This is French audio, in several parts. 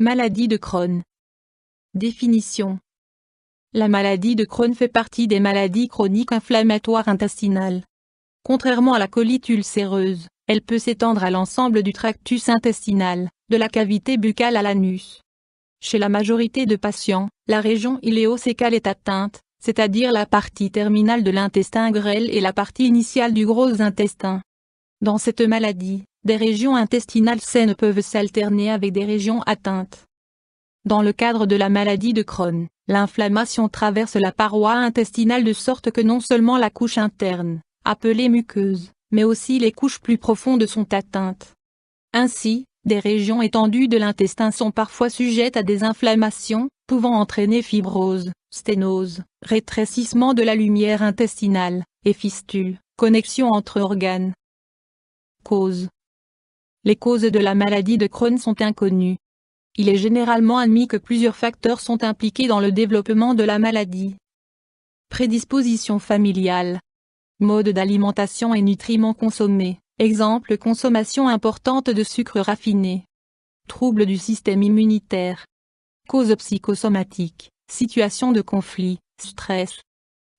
Maladie de Crohn. Définition. La maladie de Crohn fait partie des maladies chroniques inflammatoires intestinales. Contrairement à la colite ulcéreuse, elle peut s'étendre à l'ensemble du tractus intestinal, de la cavité buccale à l'anus. Chez la majorité de patients, la région iléo-cécale est atteinte, c'est-à-dire la partie terminale de l'intestin grêle et la partie initiale du gros intestin. Dans cette maladie, des régions intestinales saines peuvent s'alterner avec des régions atteintes. Dans le cadre de la maladie de Crohn, l'inflammation traverse la paroi intestinale de sorte que non seulement la couche interne, appelée muqueuse, mais aussi les couches plus profondes sont atteintes. Ainsi, des régions étendues de l'intestin sont parfois sujettes à des inflammations, pouvant entraîner fibrose, sténose, rétrécissement de la lumière intestinale, et fistule, connexion entre organes. Causes. Les causes de la maladie de Crohn sont inconnues. Il est généralement admis que plusieurs facteurs sont impliqués dans le développement de la maladie. Prédisposition familiale. Mode d'alimentation et nutriments consommés, exemple consommation importante de sucre raffiné. Troubles du système immunitaire. Causes psychosomatiques, situation de conflit, stress.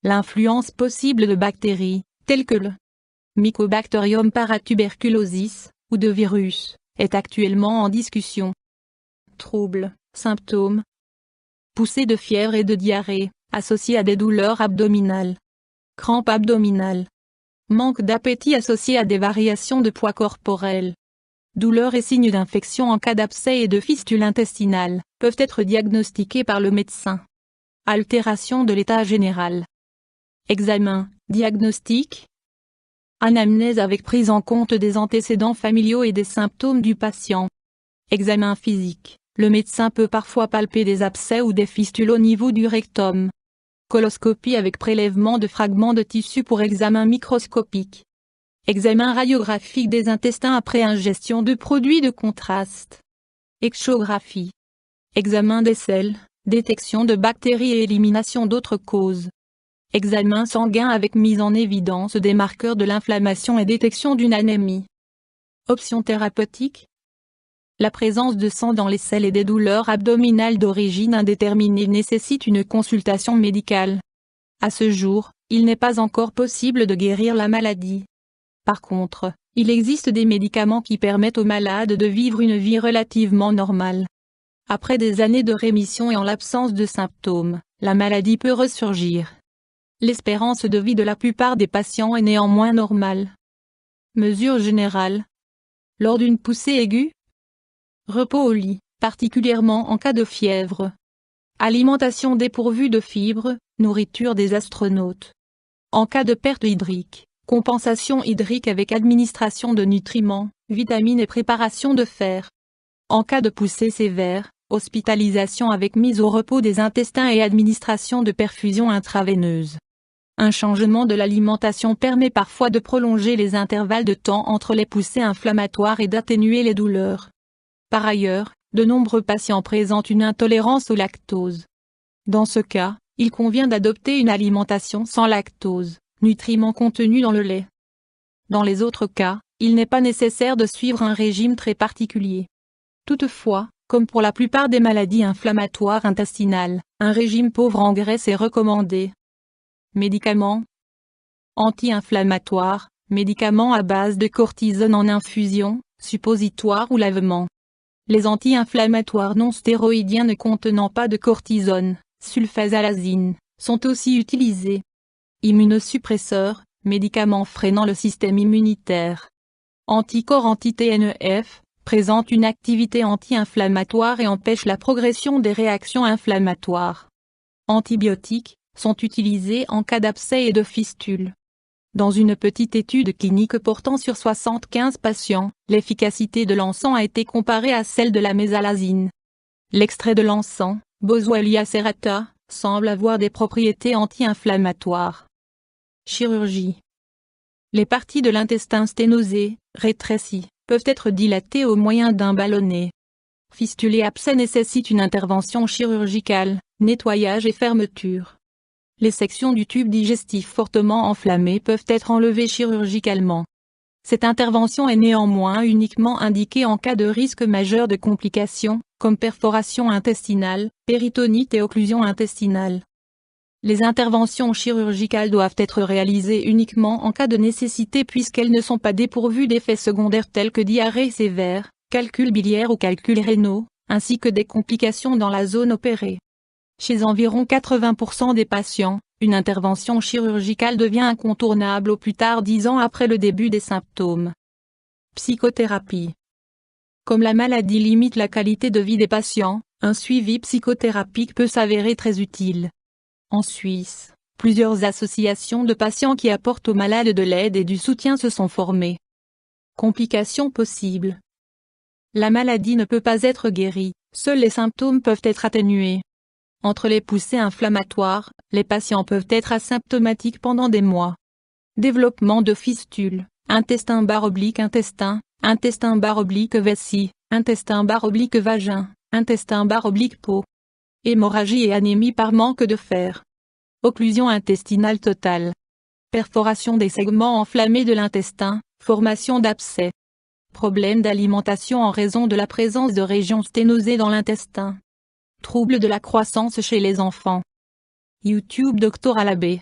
L'influence possible de bactéries, telles que le Mycobacterium paratuberculosis, ou de virus, est actuellement en discussion. Troubles, symptômes. Poussée de fièvre et de diarrhée, associées à des douleurs abdominales. Crampes abdominales. Manque d'appétit associé à des variations de poids corporel. Douleurs et signes d'infection en cas d'abcès et de fistule intestinale, peuvent être diagnostiqués par le médecin. Altération de l'état général. Examen, diagnostic. Anamnèse avec prise en compte des antécédents familiaux et des symptômes du patient. Examen physique, le médecin peut parfois palper des abcès ou des fistules au niveau du rectum. Coloscopie avec prélèvement de fragments de tissu pour examen microscopique. Examen radiographique des intestins après ingestion de produits de contraste. Échographie. Examen des selles, détection de bactéries et élimination d'autres causes. Examen sanguin avec mise en évidence des marqueurs de l'inflammation et détection d'une anémie. Options thérapeutiques. La présence de sang dans les selles et des douleurs abdominales d'origine indéterminée nécessite une consultation médicale. À ce jour, il n'est pas encore possible de guérir la maladie. Par contre, il existe des médicaments qui permettent aux malades de vivre une vie relativement normale. Après des années de rémission et en l'absence de symptômes, la maladie peut ressurgir. L'espérance de vie de la plupart des patients est néanmoins normale. Mesures générales. Lors d'une poussée aiguë. Repos au lit, particulièrement en cas de fièvre. Alimentation dépourvue de fibres, nourriture des astronautes. En cas de perte hydrique, compensation hydrique avec administration de nutriments, vitamines et préparation de fer. En cas de poussée sévère, hospitalisation avec mise au repos des intestins et administration de perfusion intraveineuse. Un changement de l'alimentation permet parfois de prolonger les intervalles de temps entre les poussées inflammatoires et d'atténuer les douleurs. Par ailleurs, de nombreux patients présentent une intolérance au lactose. Dans ce cas, il convient d'adopter une alimentation sans lactose, nutriments contenus dans le lait. Dans les autres cas, il n'est pas nécessaire de suivre un régime très particulier. Toutefois, comme pour la plupart des maladies inflammatoires intestinales, un régime pauvre en graisse est recommandé. Médicaments. Anti-inflammatoires, médicaments à base de cortisone en infusion, suppositoire ou lavement. Les anti-inflammatoires non stéroïdiens ne contenant pas de cortisone, sulfasalazine, sont aussi utilisés. Immunosuppresseurs, médicaments freinant le système immunitaire. Anticorps anti-TNF, présentent une activité anti-inflammatoire et empêchent la progression des réactions inflammatoires. Antibiotiques, sont utilisés en cas d'abcès et de fistule. Dans une petite étude clinique portant sur 75 patients, l'efficacité de l'encens a été comparée à celle de la mésalazine. L'extrait de l'encens, Boswellia serrata, semble avoir des propriétés anti-inflammatoires. Chirurgie. Les parties de l'intestin sténosées, rétrécies, peuvent être dilatées au moyen d'un ballonnet. Fistule et abcès nécessitent une intervention chirurgicale, nettoyage et fermeture. Les sections du tube digestif fortement enflammées peuvent être enlevées chirurgicalement. Cette intervention est néanmoins uniquement indiquée en cas de risque majeur de complications, comme perforation intestinale, péritonite et occlusion intestinale. Les interventions chirurgicales doivent être réalisées uniquement en cas de nécessité puisqu'elles ne sont pas dépourvues d'effets secondaires tels que diarrhée sévère, calculs biliaires ou calculs rénaux, ainsi que des complications dans la zone opérée. Chez environ 80% des patients, une intervention chirurgicale devient incontournable au plus tard 10 ans après le début des symptômes. Psychothérapie. Comme la maladie limite la qualité de vie des patients, un suivi psychothérapique peut s'avérer très utile. En Suisse, plusieurs associations de patients qui apportent aux malades de l'aide et du soutien se sont formées. Complications possibles. La maladie ne peut pas être guérie, seuls les symptômes peuvent être atténués. Entre les poussées inflammatoires, les patients peuvent être asymptomatiques pendant des mois. Développement de fistules, intestin/intestin, intestin/vessie, intestin/vagin, intestin/peau. Hémorragie et anémie par manque de fer. Occlusion intestinale totale. Perforation des segments enflammés de l'intestin, formation d'abcès. Problème d'alimentation en raison de la présence de régions sténosées dans l'intestin. Troubles de la croissance chez les enfants. YouTube Dr Alabé.